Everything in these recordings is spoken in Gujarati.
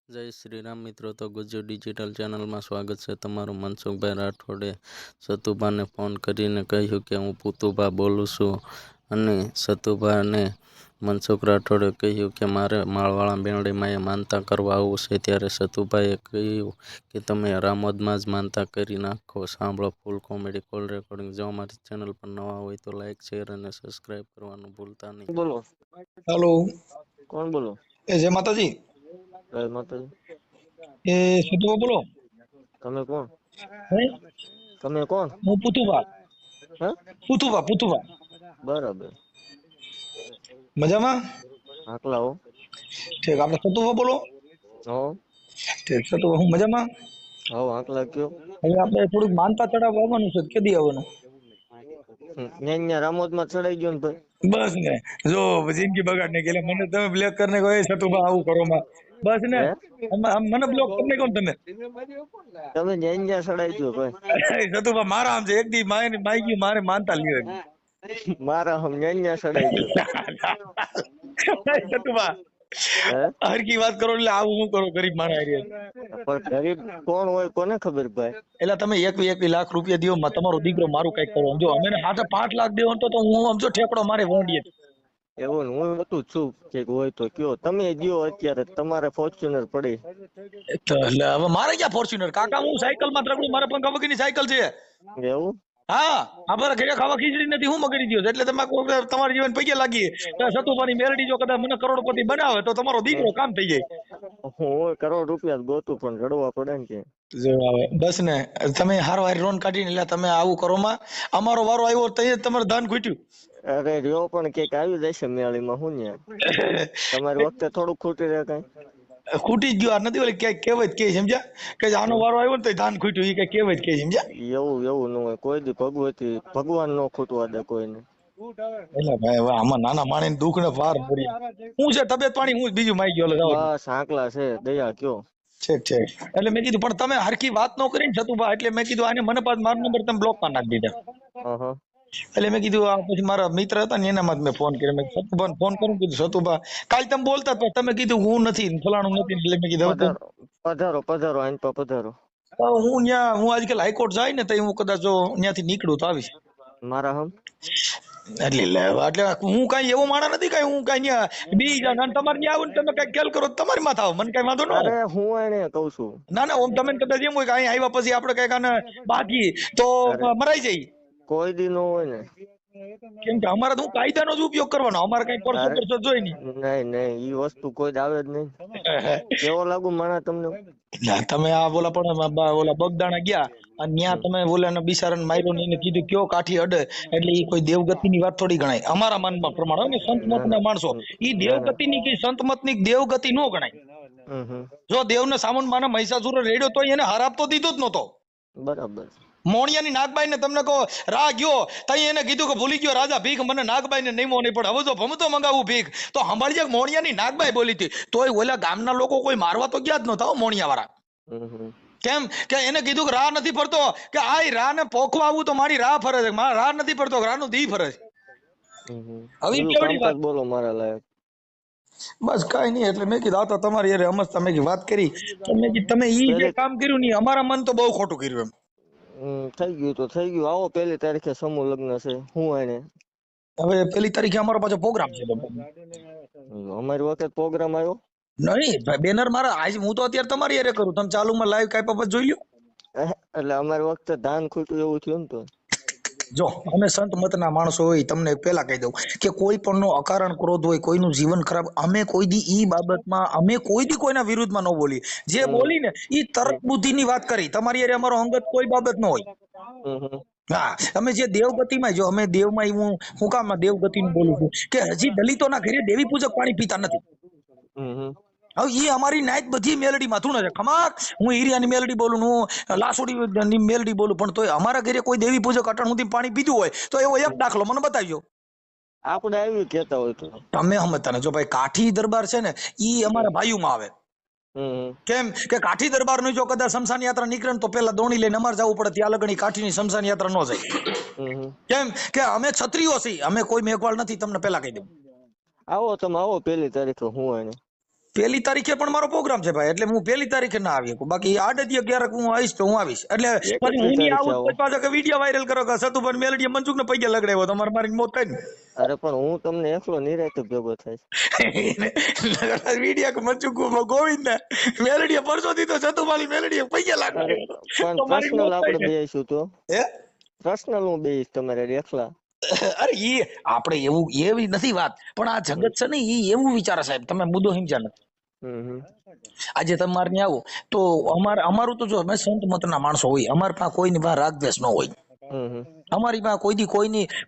જય શ્રી રામ મિત્રો. તો ગુજ્જુ ડિજિટલ ચેનલમાં સ્વાગત છે તમારું. મનસુખભાઈ રાઠોડે સતુભાને ફોન કરીને કહ્યું કે હું પુતુભા બોલું છું, અને સતુભાને મનસુખ રાઠોડે કહ્યું કે મારે માળવાળા બેરડીમાં માનતા કરવા આવવું છે. ત્યારે સતુભાઈએ કહ્યું કે તમે રામોદમાં જ માનતા કરી નાખો. સાંભળો ફૂલ કોમેડી કોલ રેકોર્ડિંગ. જો અમારી ચેનલ પર નવા હોય તો લાઈક, શેર અને સબસ્ક્રાઈબ કરવાનું ભૂલતા નહીં. બોલો. હેલો. કોણ બોલો? જય માતાજી. જય માતાજી. સતુભા બોલો. તમે કોણ? હે? તમે કોણ? હું પુતુભા. હે? પુતુભા. બરાબર. મજામાં? આકલા હો. ઠીક, આપણે સતુભા બોલો. હો. ઠીક, સતુભા હું મજામાં. હો આકલા કયો. હવે આપણે થોડુંક માનતા ચડાવવા આવવાનું છે, કેદી આવવાનું? ન્યા રામોદમાં ચડાઈ ગયો ને ભાઈ. બસ ને, જો જિંદગી બગાડ ને ગયેલા મને તમે બ્લોક કરીને કહો સતુભા આવું કરો માં. બસ ને, મને બ્લોક કરીને કહો તમે. તમે ન્યા ચડાઈ ગયો ભાઈ. સતુભા મારા આમ છે, એક દી માઈ મારે માનતા લ્યો. મારા હમ ન્યા ચડાઈ ગયો. સતુભા હરકી વાત કરો એટલે આવું હું કરો ગરીબ માણસ. પણ ગરીબ કોણ હોય કોને ખબર ભાઈ. એટલે તમે 21 લાખ રૂપિયા દો, તમારો દીકરો મારું કઈક કરો. જો અમે હાથે 5 લાખ દેવો તો હું સમજો ઠેકડો મારે વોંડીએ. એવું હું હતું છું કે હોય તો કયો. તમે દયો અત્યારે તમારે ફોર્ચ્યુનર પડી. એટલે હવે મારે ક્યાં ફોર્ચ્યુનર કાકા, હું સાયકલ માં ત્રગડું, મારે પણ વગરની સાયકલ છે. એવું? હા, અમારે ઘરે ખાવા ખીચડી નથી, હું મગડી દયો. એટલે તમે તમારા જીવન પૈકી લાગી સતુભાની મેરડી જો કદાચ મને કરોડપતિ બનાવે તો તમારો દીકરો કામ થઈ જાય. હું કરોડ રૂપિયા ગોતું પણ રડવા પડે ને કે. જો આવે બસ ને, તમે હારવાર લોન કાઢીને એટલે તમે આવું કરો માં. અમારો વારો આવ્યો તો તમારે ધાન ખૂટ્યું. અરે રહ્યો પણ કેક આવી જશે મેળીમાં. હું ને તમારી વખતે થોડું ખૂટી રહે કઈ. ખૂટી જ ગયું. આ નથી ઓલી ક્યાંક કહેવત કે સમજ્યા કે આનો વારો આવ્યો ને તો ધાન ખૂટ્યું, એ કઈ કહેવત કે સમજ્યા. એવું ન હોય. કોઈ દી ભગવાન નો ખૂટવા દે કોઈને. એટલે ભાઈ હવે આમાં નાના માણસ દુઃખ ને પાર પડી. હું છે તબિયત પાણી હું બીજું માઈ ગયો. બસ આંકલા છે દયા કયો. છે એટલે મેં કીધું પણ તમે હરખી વાત ન કરી ને સતુભા, એટલે મેં કીધું આને મને પાછ મારો નંબર તમે બ્લોક માં નાખી દીધા. એટલે મેં કીધું આ પછી મારા મિત્ર હતા ને એનામાં મેં ફોન કર્યો. મેં સતુભાને ફોન કરું, કીધું સતુભા કાલ તમે બોલતા તો તમે કીધું હું નથી ફલાણું નથી. એટલે મેં કીધું પધારો આઈન પર પધારો. હું આજકાલ હાઈકોર્ટ જાય ને તો હું કદાચ જો ત્યાંથી નીકળું તો આવીશ મારા હમ. એટલે હું કઈ એવો માણસ નથી કઈ હું કઈ બી જાઉં. તમારે ત્યાં આવું ને તમે કઈ ખેલ કરો તમારી માં થાવ, મને કઈ વાંધો ન હોય. અરે હું એને કહું છું. ના ઓમ તમે કદાચ એમ હોય કે અહીં આવ્યા પછી આપડે કઈક આને બાકી તો મરાઈ જાય. કોઈ દી નો હોય ને. કેમ કે અમારે તો કાયદાનો જ ઉપયોગ કરવાનો, અમારે કઈ પરસો જોઈ નહીં. ઈ વસ્તુ કોઈ આવે જ નહીં. કેવો લાગુ માણા તમને? તમે આ બોલા પણ ઓલા બગદાણા ગયા અને ત્યાં તમે બોલા બિચારાને માર્યો ને એને કીધું કયો કાઠી અડે, એટલે ઈ કોઈ દેવગતિ ની વાત થોડી ગણાય અમારા મનમાં પ્રમાણે. ને સંત મત ના માણસો ઈ દેવગતિ ની કે સંત મત ની દેવગતિ નો ગણાય. જો દેવ ને સામન માને મહિષાસુર રેડ્યો તો એને હરાપ તો દીધો જ નતો. બરાબર. મોણિયાની નાગબાઈ ને તમને કહો રા ગયો તઈ એને કીધું કે ભૂલી ગયો રાજા ભીખ, મને નાગબાઈ ને નહીમો નહીં, પણ હવે જો ભમતો મંગાવું ભીખ. તો સાંભળજે મોણિયાની નાગબાઈ બોલી હતી તોય ઓલા ગામના લોકો કોઈ મારવા તો ગયા જ નતા મોણિયા વાળા. કેમ કે એને કીધું કે રા નથી ફરતો, કે આ રા ને પોખવા આવું તો મારી રા ફરે છે, મારા રા નથી ફરતો, રા નું દી ફરે છે. હવે કેવડી વાત બોલો મારા લાયક. બસ કઈ નહીં. એટલે મેં કીધું આ તો તમારી યાર સમજતા મેં વાત કરી. તમે ઈ જે કામ કર્યું ની અમારા મન તો બહુ ખોટું કર્યું એમ. થઈ ગયું તો થઈ ગયું. આવો 1 તારીખે સમૂહ લગ્ન છે. હું એને હવે 1 તારીખે અમારો પાછો પ્રોગ્રામ છે. અમારી વખત પ્રોગ્રામ આવ્યો નહીં ભાઈ, બેનર મારા આજ હું તો અત્યારે તમારી યારે કરું, તમે ચાલુમાં લાઈવ કાઈ બાબત જોઈ લ્યો. એટલે અમારી વખતે ધાન ખૂટ્યું એવું થયું ને. તો જો અમે સંત મતના માણસો હોય, તમને પેલા કહી દઉં કે કોઈ પણ નો અકારણ ક્રોધ હોય, કોઈનું જીવન ખરાબ, અમે કોઈ દી ઈ બાબતમાં અમે કોઈ દી કોઈના વિરુદ્ધમાં ન બોલી. જે બોલી ને ઈ તર્ક બુદ્ધિની વાત કરી. તમારી યારે અમારો અંગત કોઈ બાબત ન હોય. હા, અમે જે દેવગતિમાં, જો અમે દેવમાં હું કામ દેવગતિનું બોલું છું કે હજી દલિતોના ઘરે દેવી પૂજક પાણી પીતા નથી. હવે એ અમારી નાયત બધી મેલડી માં થું ને ખમાક. હું હીરિયાની મેલડી બોલું, હું લાસુડી મેલડી બોલું, પણ તોય અમારા ઘરે કોઈ દેવી પૂજક અટણ સુધી પાણી પીધું હોય તો એવો એક દાખલો મને બતાવજો. આપણે આવી કેતા હોય તો તમે સમજતા ને. જો ભાઈ કાઠી દરબાર છે ને ઈ અમારા ભાઈઓમાં આવે. કેમ કે કાઠી દરબાર નું જો કદાચ શમશાન યાત્રા નીકળે તો પેલા દોણી લઈને અમારે જવું પડે, ત્યાં લગણી કાઠી ની શમશાન યાત્રા ન જાય. કેમ કે અમે ક્ષત્રિયો છીએ, અમે કોઈ મેઘવાળ નથી. તમને પેલા કહી દઉં. આવો તમે આવો 1 તારીખે. હું એને પહેલી તારીખે પણ મારો પ્રોગ્રામ છે ભાઈ, એટલે હું પહેલી તારીખે ના આવી શકું. બાકી આડે ક્યારેક હું આવીશ તો હું આવીશ. એટલે પછી 31 હું નહીં તારીખે આવું આવો. તો પાછા કે વિડીયો વાયરલ કરો કે સતુભાઈ મેલડીએ મનસુખને પૈયા લગડાવ્યો, તમારે મારી મોત થાય ને. અરે પણ હું તમને એકલો નિરાંતે ભેગો થાય. વિડીયો કે મનસુખ ગોવિંદ ને મેલડીએ પરસો દીધો, સતુભાઈ મેલડીએ પૈયા અરે લગડાવ્યો, પણ તો મારી પર્સનલ મોત થાય આપણે છે. બેસીશું તો હે? પર્સનલ હું બેસીશ તમારે એકલા. અરે ઈ આપણે એવું એવી નથી વાત, પણ આ જગત છે ને ઈ એવું વિચારે સાહેબ, તમે મુદ્દો સમજ્યા નથી. હમ આજે તમારે ત્યાં આવો તો અમારું તો જો અમે સંત મતના માણસો હોય, અમારી પાસે કોઈની પાસે રાગદ્વેષ ન હોય. હમ અમારી પાસે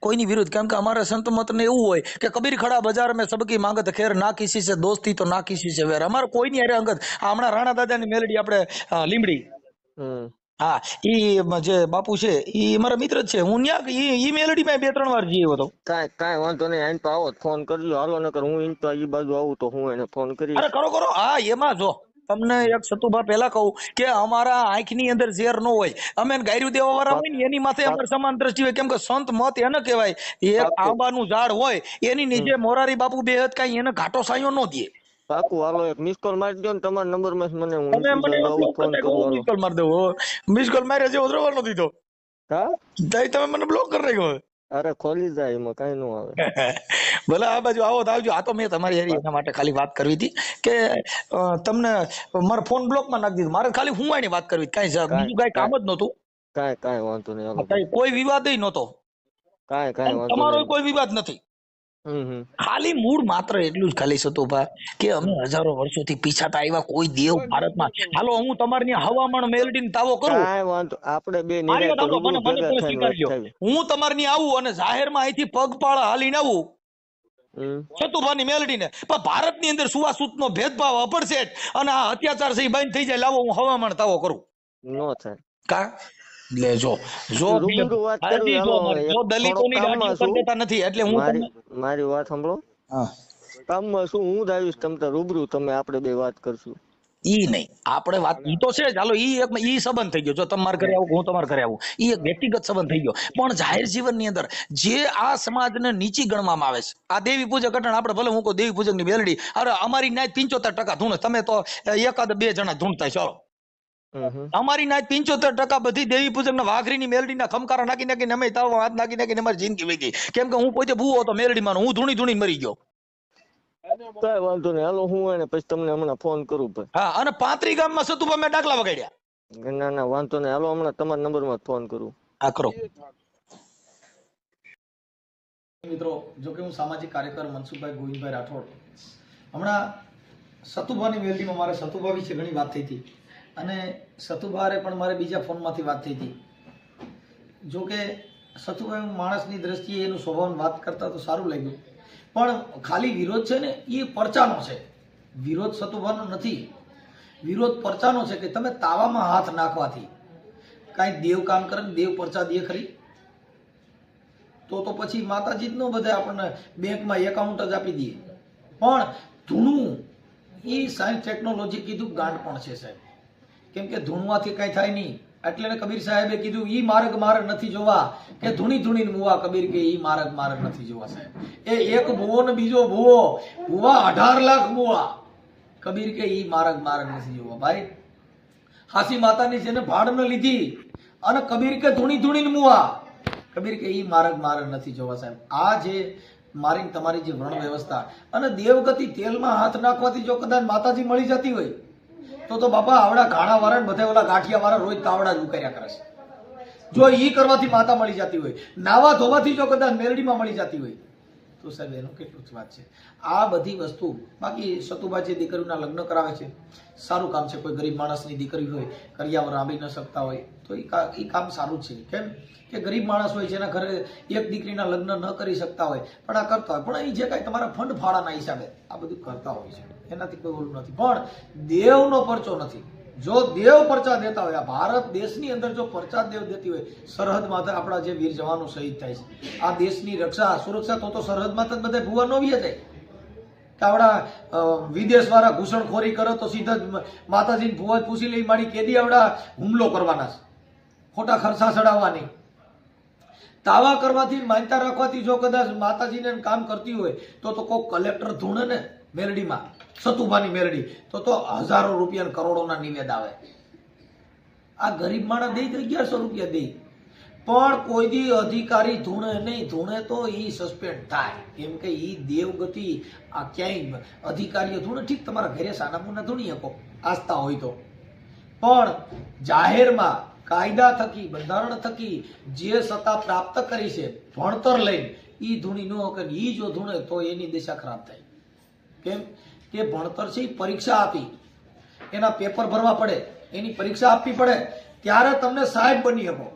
કોઈની વિરુદ્ધ, કેમ કે અમારા સંત મત ને એવું હોય કે કબીર ખડા બજાર મેં સબકી માંગત ખેર, ના કિસી સે દોસ્તી તો ના કિસી સે વેર. અમારે કોઈની હારે અંગત. આ હમણાં રાણા દાદાની મેલડી આપણે લીમડી, હમ હા ઈ જે બાપુ છે ઈ મારા મિત્ર જ છે. હું ન્યા ઈ મેલડી માં 2-3 વાર જઈ હતો. કાંઈ વાંધો નહીં, આઈને તો આવો ફોન કરજો હાલો, નકર હું ઈન તો ઈ બાજુ આવું તો હું એને ફોન કરીશ. અરે કરો. હા એમાં જો તમને એક સતુભા પહેલા કહું કે અમારા આંખની અંદર ઝેર ન હોય, અમે ગાયરું દેવા વાળા હોય ને એની માથે અમારે સમાન દ્રષ્ટિ હોય. કેમ કે સંત મત એને કહેવાય, એક પાક્કું. આંબાનું ઝાડ હોય એની નીચે મોરારી બાપુ બેહત કાંઈ એને ઘાટો સાયો ન દે. પાકું હાલો, એક મિસ કોલ મારી દો ને તમારા નંબર માં મને, હું તમે ઈ મને બાજુ આવું બ્લોક ફોન કરતા કરું હાલો. મિસ કોલ મારી દો, મિસ કોલ માર્યા જેવો દ્રવર નો દીધો, હા તઈ તમે મને બ્લોક કરી નાખ્યો. અરે ખોલી જાય, એમાં કાંઈ ન આવે. ભલે આ બાજુ આવો તો આવજો. આ તો મેં તમારી હારી એના માટે ખાલી વાત કરવી હતી કે તમને મારો ફોન બ્લોક માં નાખી દીધો. મારે ખાલી હુંવાણી વાત કરવી, કાંઈ બીજું કાંઈ કામ જ નહોતું. કાંઈ વાંધો નહીં હાલો. કાંઈ કોઈ વિવાદ નહોતો, કાંઈ વાંધો તમારો નહીં. કોઈ વિવાદ નથી. હમ ખાલી મૂળ માત્ર એટલું જ ખાલી સતુભા કે અમે હજારો વર્ષોથી પીછાતા આવ્યા કોઈ દેવ ભારતમાં. હાલો હું તમારી ત્યાં હવામાન મેલડીને તાવો કરું, કાંઈ વાંધો, આપણે બે મારી નિરાંતે વાત સાંભળો, રૂબરૂ મને ભેગા તમે થઈને સ્વીકારી લો. વાત થાવી. હું તમારી ત્યાં આવું અને જાહેરમાં અહીંથી પગપાળા હાલીને આવું હમ સતુભાની મેલડીને, પણ ભારતની અંદર સુવાસૂતનો ભેદભાવ અપડસેટ અને આ અત્યાચાર છે ઈ બંધ થઈ જાય, લાવો હું હવામાન તાવો કરું. નો થાય. કા લે જો રૂબરૂ વાત કરવી હાલો. જો દલિતોની થોડો કામમાં દાઢીઓ છું. કરી દેતા નથી એટલે હું મારી વાત સાંભળો. હા કામમાં શું, હું જ આવીશ તમ તાર રૂબરૂ, તમે આપણે બે વાત કરશું. ઈ નહીં આપણે વાત ઈ તો છે જ. હાલો ઈ સંબંધ થઈ ગયો, જો તમારે ઘરે આવું હું તમારે ઘરે આવું, ઈ એક વ્યક્તિગત સંબંધ થઈ ગયો. પણ જાહેર જીવનની અંદર જે આ સમાજને નીચી ગણવામાં આવે છે, આ દેવી પૂજક અટણ આપણે ભલે હું કહું દેવી પૂજક ની મેલડી, અરે અમારી નાય 75% ધૂણે, તમે તો 1-2 જણા ધૂણતા છો. અમારી નાય 75% બધી દેવી પૂજક ના વાઘરીની મેલડીના ખમકારા નાખી નાખીને અમે તાવ હાથ નાખી નાખીને અમારી જિંદગી વહી ગઈ. કેમ કે હું પોતે ભૂવો હતો મેલડીમાં, હું ધૂણી મરી ગયો. કાંઈ વાંધો નહીં હાલો, હું એને પછી તમને હમણાં ફોન કરું ભાઈ. હા અને 35 ગામમાં સતુભા મેં ડાકલા વગાડ્યા. ના વાંધો નહીં હાલો, હમણાં તમારા નંબર માં ફોન કરું. આ કરો. મિત્રો, જો કે હું સામાજિક કાર્યકર મનસુખભાઈ ગોવિંદભાઈ રાઠોડ, હમણાં સતુભાની મેલડીમાં મારે સતુભા વિશે ઘણી વાત થઈ હતી અને સતુભારે પણ મારે બીજા ફોનમાંથી વાત થઈ હતી. જો કે સતુભાઈ માણસની દ્રષ્ટિએ એનું સ્વભાવ વાત કરતા તો સારું લાગ્યું, પણ ખાલી વિરોધ છે ને એ પરચાનો છે, વિરોધ સતુભાનો નથી. વિરોધ પરચાનો છે કે તમે તાવામાં હાથ નાખવાથી કાંઈ દેવ કામ કરે ને દેવ પરચા દે ખરી? તો પછી માતાજી જ ન બધે આપણને બેંકમાં એકાઉન્ટ જ આપી દઈએ. પણ ધૂણું એ સાયન્સ ટેકનોલોજી કીધું ગાંડ પણ છે સાહેબ, કેમ કે ધૂણવાથી કાંઈ થાય નહીં. એટલે કબીર સાહેબે કીધું ઈ માર્ગ નથી જોવા કે ધૂણીને મુવા. કબીર કે ઈ માર્ગ નથી જોવા સાહેબ. એ એક ભૂવો ને બીજો ભૂવો, ભૂવા 18 લાખ ભૂવા. કબીર કે ઈ માર્ગ નથી જોવા ભાઈ. હાસી માતાની છે ને ભાડ ન લીધી અને કબીર કે ધૂણીને મુવા. કબીર કે ઈ માર્ગ નથી જોવા સાહેબ. આ જે મારી તમારી જે વર્ણ વ્યવસ્થા અને દેવગતિ તેલમાં હાથ નાખવાથી જો કદાચ માતાજી મળી જતી હોય તો બાપા આવડા ઘાણા વાળા ને બધા ઓલા ગાંઠિયા વાળા રોજ તાવડા જ ઉકાર્યા કરે છે. જો ઈ કરવાથી માતા મળી જતી હોય, નાવા ધોવાથી જો કદાચ મેલડીમાં મળી જતી હોય તો સાહેબ એનું કેટલું જ વાત છે. આ બધી વસ્તુ બાકી સતુભા જે દીકરીઓના લગ્ન કરાવે છે સારું કામ છે. કોઈ ગરીબ માણસની દીકરી હોય, કરિયાવર આંબી ન શકતા હોય તો એ કામ સારું છે. કેમ કે ગરીબ માણસ હોય જેના ઘરે એક દીકરીના લગ્ન ન કરી શકતા હોય પણ આ કરતા હોય, પણ અહીં જે કાંઈ તમારા ફંડ ફાળાના હિસાબે આ બધું કરતા હોય છે, એનાથી કોઈ ઓલું નથી. પણ દેવનો પરચો નથી. જો દેવ પરચા દેતા હોય, આ ભારત દેશની અંદર જો પરચા દેવ દેતી હોય, સરહદમાં આપણા જે વીર જવાનો શહીદ થાય છે, આ દેશની રક્ષા સુરક્ષા તો સરહદમાં જ બધા ભૂવા ન વ્યા જાય કે આવડા વિદેશ વાળા ઘૂસણખોરી કરે તો સીધા જ માતાજીને ભૂવા પૂછી લઈ મારી કેદી આવડા હુમલો કરવાના છે, ખોટા ખર્ચા ચડાવવાની. તાવા કરવાથી માનતા રાખવાથી જો કદાચ માતાજીને કામ કરતી હોય તો કોઈક કલેક્ટર ધૂણે ને મેલડીમાં, સતુભાની મેલડી, તો હજારો રૂપિયા કરોડોના નિવેદ આવે. આ ગરીબ માણસ દે તો 1100 રૂપિયા દે, પણ કોઈ દી અધિકારી ધૂણે નહીં, ધૂણે તો ઈ સસ્પેન્ડ થાય. કેમ કે ઈ દેવગતિ આ ક્યાંય અધિકારીઓ ધૂણે, ઠીક તમારા ઘરે સાના મુના ધૂણી શકો આસ્થા હોય તો, પણ જાહેરમાં કાયદા થકી બંધારણ થકી જે સત્તા પ્રાપ્ત કરી છે ભણતર લઈને, ઈ ધૂણી ન કે ઈ જો ધૂણે તો એની દિશા ખરાબ થાય. કેમ કે ભણતર છે એ પરીક્ષા આપી, એના પેપર ભરવા પડે, એની પરીક્ષા આપવી પડે, ત્યારે તમને સાહેબ બની શકો.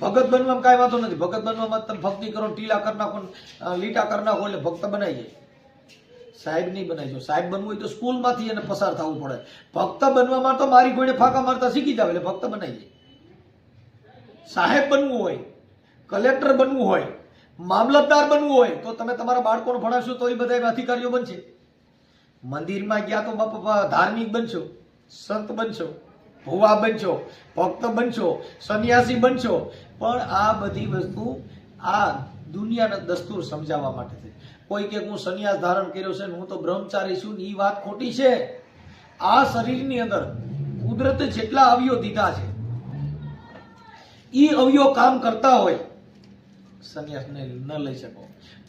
ભગત બનવામાં કાંઈ વાંધો નથી. ભગત બનવામાં તમે ભક્તિ કરો, ટીલા કરી નાખો, લીટા કરી નાખો એટલે ભક્ત બનાવી જાય. સાહેબ નહીં બનાવી જો. સાહેબ બનવું હોય તો સ્કૂલમાંથી એને પસાર થવું પડે. ભક્ત બનવામાં તો મારી કોઈને ફાંકા મારતા શીખી જાવ એટલે ભક્ત બનાવી જાય. સાહેબ બનવું હોય, કલેક્ટર બનવું હોય, મામલતદાર બનવું હોય તો તમે તમારા બાળકોને ભણાવશો તો એ બધા અધિકારીઓ બનશે. મંદિરમાં ગયા તો બાપા ધાર્મિક બનશો, સંત બનશો, ભુવા બનશો, ભક્ત બનશો, સંન્યાસી બનશો. પણ આ બધી વસ્તુ આ દુનિયાના દસ્તુર સમજાવવા માટે છે. કોઈ કે હું સંન્યાસ ધારણ કર્યો છે ને હું તો બ્રહ્મચારી છું ને, એ વાત ખોટી છે. આ શરીરની અંદર કુદરતે જેટલા અવયવ દીધા છે, એ અવયવ કામ કરતા હોય, સંન્યાસ ન લઈ શકો.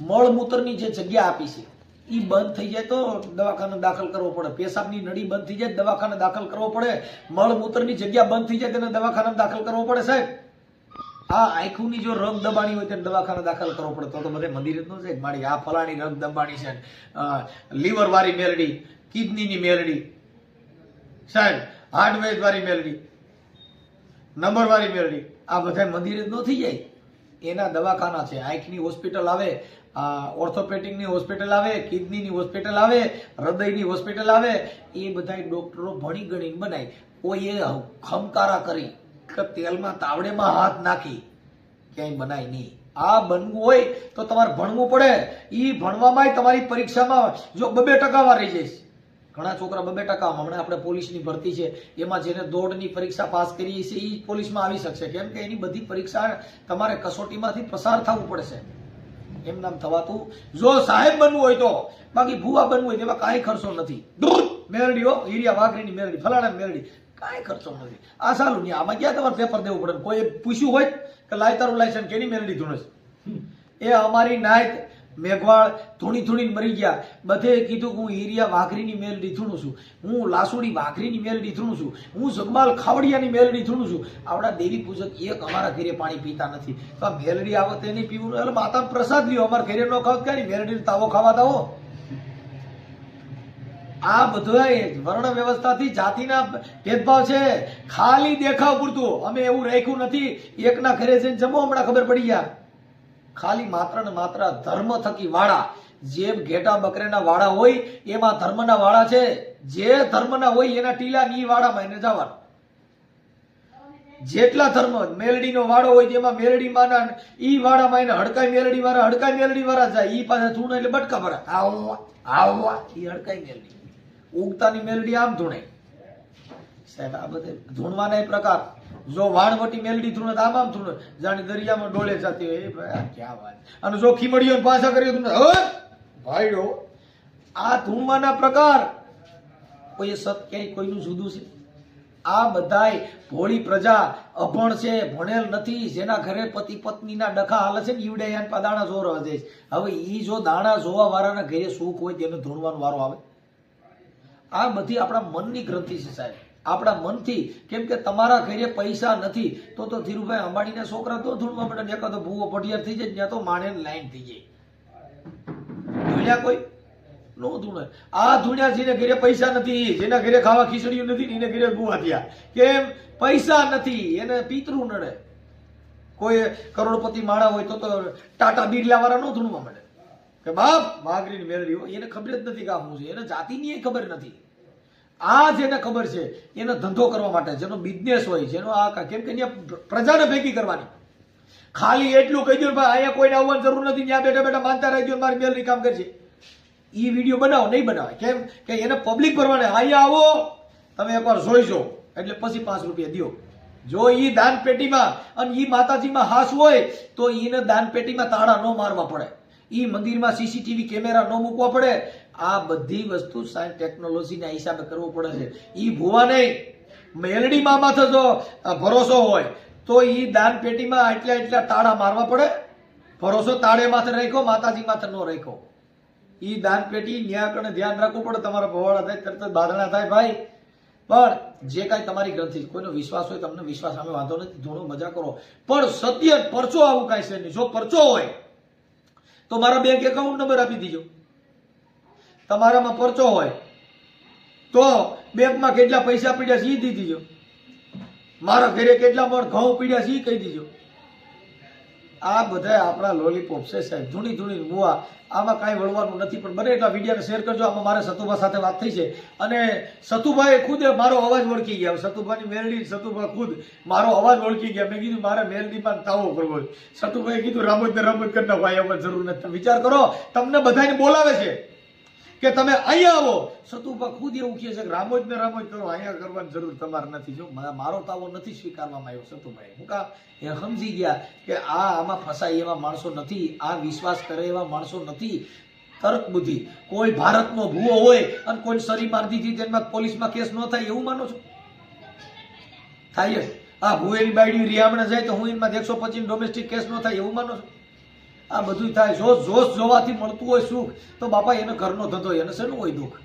મળમૂત્રની જે જગ્યા આપી છે એ બંધ થઈ જાય તો દવાખાને દાખલ કરવો પડે. પેશાબની નળી બંધ થઈ જાય દવાખાને દાખલ કરવો પડે. મળમૂત્રની જગ્યા બંધ થઈ જાય તેને દવાખાને દાખલ કરવો પડે. સાહેબ, આ આંખોની જો રગ દબાણી હોય તેને દવાખાને દાખલ કરવો પડે. તો બધે મંદિર જ ન છે મારી આ ફલાણી રગ દબાણી છે, લીવર વાળી મેલડી, કિડનીની મેલડી, સાહેબ હાર્ટવેજ વાળી મેલડી, નંબર વાળી મેલડી, આ બધા મંદિર જ ન થઈ જાય. એના દવાખાના છે. આંખની હોસ્પિટલ આવે, ઓર્થોપેડિકની હોસ્પિટલ આવે, કિડનીની હોસ્પિટલ આવે, હૃદયની હોસ્પિટલ આવે. એ બધા ડોક્ટરો ભણી ગણીને બનાય. કોઈ એ ખમકારા કરી કે તેલમાં તાવડેમાં હાથ નાખી ક્યાંય બનાય નહીં. આ બનવું હોય તો તમારે ભણવું પડે. એ ભણવામાં તમારી પરીક્ષામાં જો 2% રહી જઈશ. ઘણા છોકરા 2%, હમણાં આપણે પોલીસની ભરતી છે એમાં જેને દોડની પરીક્ષા પાસ કરી છે એ પોલીસમાં આવી શકશે. કેમ કે એની બધી પરીક્ષા તમારે કસોટીમાંથી પસાર થવું પડશે. એમ નામ થવાતું. જો સાહેબ બનવું હોય તો, બાકી ભૂવા બનવું હોય તેમાં કાંઈ ખર્ચો નથી. મેલડીઓ હીરિયા વાઘરીની મેલડી, ફલાણા મેલડી, કાંઈ ખર્ચો નથી. આ સારું નહીં. આમાં ક્યાં તમારે પેપર દેવું પડે? કોઈ પૂછ્યું હોય કે લાય તારું લાયસન્સ કેની મેલડી ધૂણે છે? એ અમારી નાયક મેઘવાળ ધૂણી મરી ગયા. બધે કીધું હું હીરિયા વાઘરીની મેલડી ધૂણું છું, હું લાસુડી વાઘરીની મેલડી ધૂણું છું, હું જગમાલ ખાવડિયાની મેલડી ધૂણું છું. આવડા દેવી પૂજક એક અમારા ઘરે પાણી પીતા નથી. તો આ મેલડી આવે તો નહીં પીવું, એટલે માતા પ્રસાદ લ્યો. અમારા ઘરે નો ખાવ ક્યાં મેલડી તાવો ખાવા દાવો. આ બધા વર્ણ વ્યવસ્થાથી જાતિના ભેદભાવ છે, ખાલી દેખાવ પૂરતું. અમે એવું રાખ્યું નથી એકના ઘરે જઈને જમો હમણાં ખબર પડી ગયા. ખાલી માત્ર ને માત્ર ધર્મ થકી વાળા. જેમ ઘેટા બકરેના વાળા હોય એમાં ધર્મના વાળા છે. જે ધર્મના હોય એના ટીલા ની વાળામાં એને જવાનું. જેટલા ધર્મ મેલડીનો વાળો હોય તેમાં મેલડી માના ઈ વાળામાં એને હડકાઈ મેલડી વાળા જાય. ઈ પાસે ધૂણે એટલે બટકા ભરે, આવવા ઈ હડકાઈ મેલડી. ઉગતાની મેલડી આમ ધૂણે. સાહેબ આ બધે ધૂણવાના પ્રકાર. જો વાણવટી મેલડી ધૂણે તો આમ ધૂણે, જાણી દરિયામાં ડોલે જતી હોય. એ ભાઈ ક્યાં વાત. અને જો ખીમડીઓ પાછા કર્યો ધૂણે, ભાઈઓ આ ધૂણવાના પ્રકાર. કોઈ સત ક્યાંય કોઈનું જુદું છે? આ બધાય ભોળી પ્રજા અભણ છે, ભણેલ નથી. જેના ઘરે પતિ પત્નીના ડખા હાલે છે ને ઈવડે દાણા જોવા જાય. હવે ઈ જો દાણા જોવા વાળાના ઘરે સુખ હોય તેને ધૂણવાનો વારો આવે. આ બધી આપણા મનની ગ્રંથિ છે સાહેબ, આપણા મનથી. કેમ કે તમારા ઘરે પૈસા નથી તો ધીરુભાઈ અંબાણીના છોકરા તો ધૂણવા મળે, એકાદો ભૂવો ભટિયાર થઈ જાય ત્યાં તો માણે લાઈન થઈ જાય. ધૂણ્યા કોઈ નો ધૂણે. આ ધૂણ્યા જેને ઘરે પૈસા નથી, જેના ઘરે ખાવા ખીચડીઓ નથી એને ઘરે ભૂવા થયા. કેમ? પૈસા નથી, એને પિતૃ નડે. કોઈ કરોડપતિ માણા હોય તો ટાટા બિરલા વાળા નો ધૂણવા મળે કે બાપ વાઘરીની મેળવી હોય. એને ખબર જ નથી કે આ શું છે. એને જાતિની ખબર નથી. આ જેને ખબર છે એનો ધંધો કરવા માટે, જેનો બિઝનેસ હોય, જેનો આ કેમ કે પ્રજાને ભેગી કરવાની. ખાલી એટલું કહી દો ભાઈ અહીંયા કોઈને આવવાની જરૂર નથી, ત્યાં બેઠા બેઠા માનતા રહેજો મારી મેલની કામ કરશે. ઈ વિડીયો બનાવો નહીં બનાવે. કેમ કે એને પબ્લિક ભરવાને અહીંયા આવો તમે એકવાર જોઈજો એટલે પછી 5 રૂપિયા દો. જો ઈ દાન પેટીમાં અને ઈ માતાજીમાં હાસ હોય તો એને દાન પેટીમાં તાળા ન મારવા પડે. ઈ મંદિરમાં સીસીટીવી કેમેરા ન મૂકવા પડે. આ બધી વસ્તુ સાયન્સ ટેકનોલોજીના હિસાબે કરવું પડે છે. ઈ ભૂવા નહીં, મેલડી માથે જો ભરોસો હોય તો ઈ દાન પેટીમાં એટલા તાળા મારવા પડે. ભરોસો તાળે માથે રાખ્યો, માતાજી માથે ન રાખ્યો. ઈ દાન પેટી ન્યા કણે ધ્યાન રાખવું પડે. તમારા ભવાડા થાય તરત જ બાદણા થાય ભાઈ. પણ જે કાંઈ તમારી ગ્રંથિ, કોઈનો વિશ્વાસ હોય તમને વિશ્વાસ સામે વાંધો નથી, થોડો મજા કરો, પણ સત્ય પરચો આવું કાંઈ છે નહીં. જો પરચો હોય તો મારા બેંક એકાઉન્ટ નંબર આપી દીજો. તમારામાં પરચો હોય તો બેંકમાં કેટલા પૈસા પીડ્યા છે એ દી દીજો. મારા ઘરે કેટલા મણ ઘઉં પીડ્યા છે એ કહી દીજો. આ બધા આપણા લોલીપોપ છે સાહેબ, ધૂણી મુવા. આમાં કાંઈ વળવાનું નથી. પણ બને એટલા વિડીયોને શેર કરજો. આમાં મારે સતુભા સાથે વાત થઈ છે અને સતુભાઈ ખુદ મારો અવાજ ઓળખી ગયા. સતુભાની મેલડી, સતુભા ખુદ મારો અવાજ ઓળખી ગયા. મેં કીધું મારે મેલડીમાં તાવો કરવો. સતુભાઈએ કીધું રામોદ કરી નાખો, અહીંયા જરૂર નથી. વિચાર કરો, તમને બધાને બોલાવે છે કે તમે અહીંયા આવો. સતુભા ખુદ એવું કહે છે કે રામોદ કરો, અહીંયા કરવાની જરૂર તમારે નથી. જો મારો તાવો નથી સ્વીકારવામાં આવ્યો સતુભાઈ. હું કા એ સમજી ગયા કે આમાં ફસાય એવા માણસો નથી, આ વિશ્વાસ કરે એવા માણસો નથી. તર્ક બુદ્ધિ. કોઈ ભારતનો ભૂવો હોય અને કોઈ સરી મારી દીધી તેમાં પોલીસમાં કેસ ન થાય એવું માનો છો? થાય જ. આ ભૂવેની બાયડી રિયામણે જાય તો હું એમાં 125 ડોમેસ્ટિક કેસ ન થાય એવું માનો છો? આ બધું થાય. જોશ જોવાથી મળતું હોય સુખ તો બાપા એને ઘરનો ધંધો, એને શેનું હોય દુઃખ?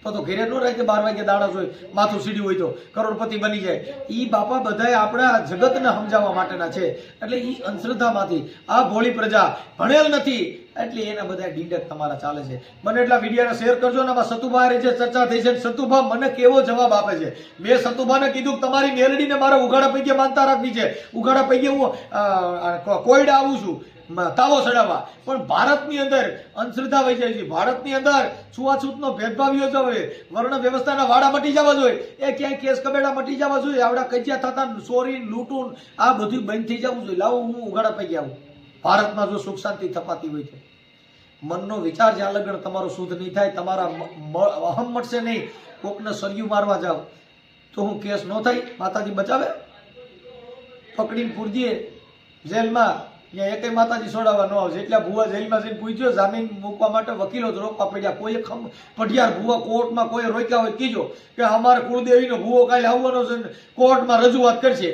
તો ઘેરે ન રહે કે 12 વાગે દાડા જોઈ માથું સીડ્યું હોય તો કરોડપતિ બની જાય. ઈ બાપા બધાય આપણા જગતને સમજાવવા માટેના છે. એટલે ઈ અંધશ્રદ્ધામાંથી આ ભોળી પ્રજા ભણેલ નથી એટલે એના બધા ડીંડક તમારા ચાલે છે. મને એટલા વિડીયોને શેર કરજો. અને આમાં સતુભા જે ચર્ચા થઈ છે, સતુભા મને કેવો જવાબ આપે છે. મેં સતુભાને કીધું કે તમારી મેલડીને મારે ઉઘાડા પૈકી માનતા રાખવી છે. ઉઘાડા પૈકી હું કોયડા આવું છું તાવો ચડાવવા. પણ ભારતની અંદર અંધશ્રદ્ધા વહી જાય છે. ભારતની અંદર છૂઆછૂતનો ભેદભાવ યોજાવે, વર્ણ વ્યવસ્થાના વાડા મટી જવા જોઈએ. એ ક્યાંય કેસ કબેડા મટી જવા જોઈએ. આવડા કજિયા થતા, ચોરી લૂંટું આ બધું બંધ થઈ જવું જોઈએ. લાવો હું ઉઘાડા પૈકી આવું. ભારતમાં જો સુખ શાંતિ થપાતી હોય છે, મનનો વિચાર જ્યાં લગન તમારો શુદ્ધ નહીં થાય, તમારા અહમ મળશે નહીં, કોકને સરિયું મારવા જાવ તો હું કેસ ન થાય? માતાજી બચાવે. પકડીને પૂરજીએ જેલમાં, ત્યાં એકેય માતાજી છોડાવવા ન આવશે. એટલા ભૂવા જેલમાં જઈને પૂછ્યો, જામીન મૂકવા માટે વકીલો જ રોકવા પડ્યા. કોઈ પઢિયાર ભૂવા કોર્ટમાં કોઈ રોક્યા હોય કીજો કે અમારે કુળદેવીનો ભૂવો કાલે આવવાનો છે, કોર્ટમાં રજૂઆત કરશે.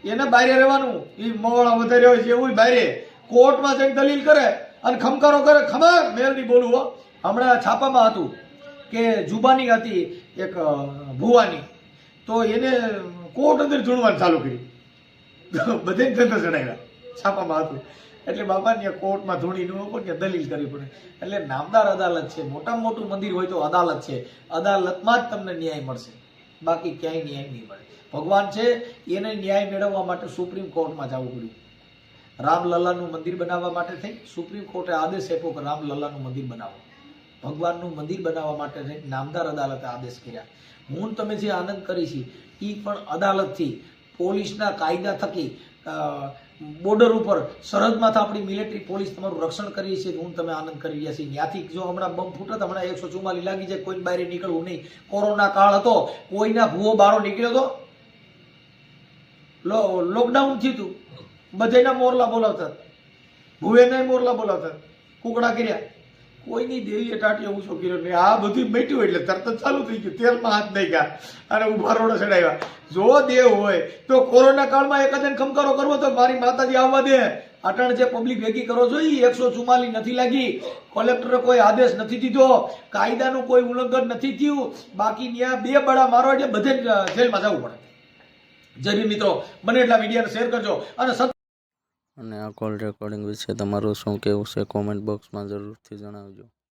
એને બહાર રહેવાનું. એ મોવાળા વધારે હોય છે એવું બહાર કોર્ટમાં જઈને દલીલ કરે અને ખમકારો કરે. ખબર મેલડી બોલું હો, હમણાં છાપામાં હતું કે જુબાની હતી એક ભૂવાની, તો એને કોર્ટ અંદર જોડવાનું ચાલુ કર્યું. બધે ધંધો ચડાવ્યા. છાપામાં હતું. એટલે બાપાને કોર્ટમાં ધૂણી ન પણ દલીલ કરવી પડે. એટલે નામદાર અદાલત છે, મોટામાં મોટું મંદિર હોય તો અદાલત છે. અદાલતમાં જ તમને ન્યાય મળશે, બાકી ક્યાંય ન્યાય નહીં મળે. ભગવાન છે એને ન્યાય મેળવવા માટે સુપ્રીમ કોર્ટમાં જવું પડ્યું. રામલલ્લાનું મંદિર બનાવવા માટે થઈ સુપ્રીમ કોર્ટે આદેશ આપ્યો કે રામલલ્લાનું મંદિર બનાવો. ભગવાનનું મંદિર બનાવવા માટે થઈ નામદાર અદાલતે આદેશ કર્યા. હું તમે જે આનંદ કરી છે એ પણ અદાલતથી, પોલીસના કાયદા થકી, બોર્ડર ઉપર સરહદમાં આપણી મિલિટરી પોલીસ તમારું રક્ષણ કરી છે. હું તમે આનંદ કરી રહ્યા છીએ. ત્યાંથી જો હમણાં બમ ફૂટત, હમણાં 144 લાગી જાય, કોઈને બહાર નીકળવું નહીં. કોરોના કાળ હતો, કોઈના ભૂવો બારો નીકળ્યો હતો, લોકડાઉન થયું હતું, બધાના મોરલા બોલાવતા, ભૂવેના મોરલા બોલાવતા, કુકડા કર્યા, કોઈની દેવીએ ટાટિયો ઊંચો કર્યો નહીં. આ બધું મેટ્યું એટલે તરત જ ચાલુ થઈ ગયું. તેલમાં હાથ નહીં ગયા અને ઉભા રોડે ચડાવ્યા. જો દેવ હોય તો કોરોના કાળમાં એકાદને ખમકારો કરવો તો મારી માતાજી આવવા દે. અટાણ જે પબ્લિક ભેગી કરો છો એ 144 નથી લાગી, કલેક્ટરે કોઈ આદેશ નથી દીધો, કાયદાનું કોઈ ઉલ્લંઘન નથી થયું. બાકી ત્યાં 2 બળા મારો એટલે બધે જેલમાં જવું પડે. જય મિત્રો, મને એટલા વિડીયોને શેર કરજો. અને આ કોલ રેકોર્ડિંગ વિશે તમારું શું કહેવું છે કોમેન્ટ બોક્સમાં જરૂરથી જણાવજો.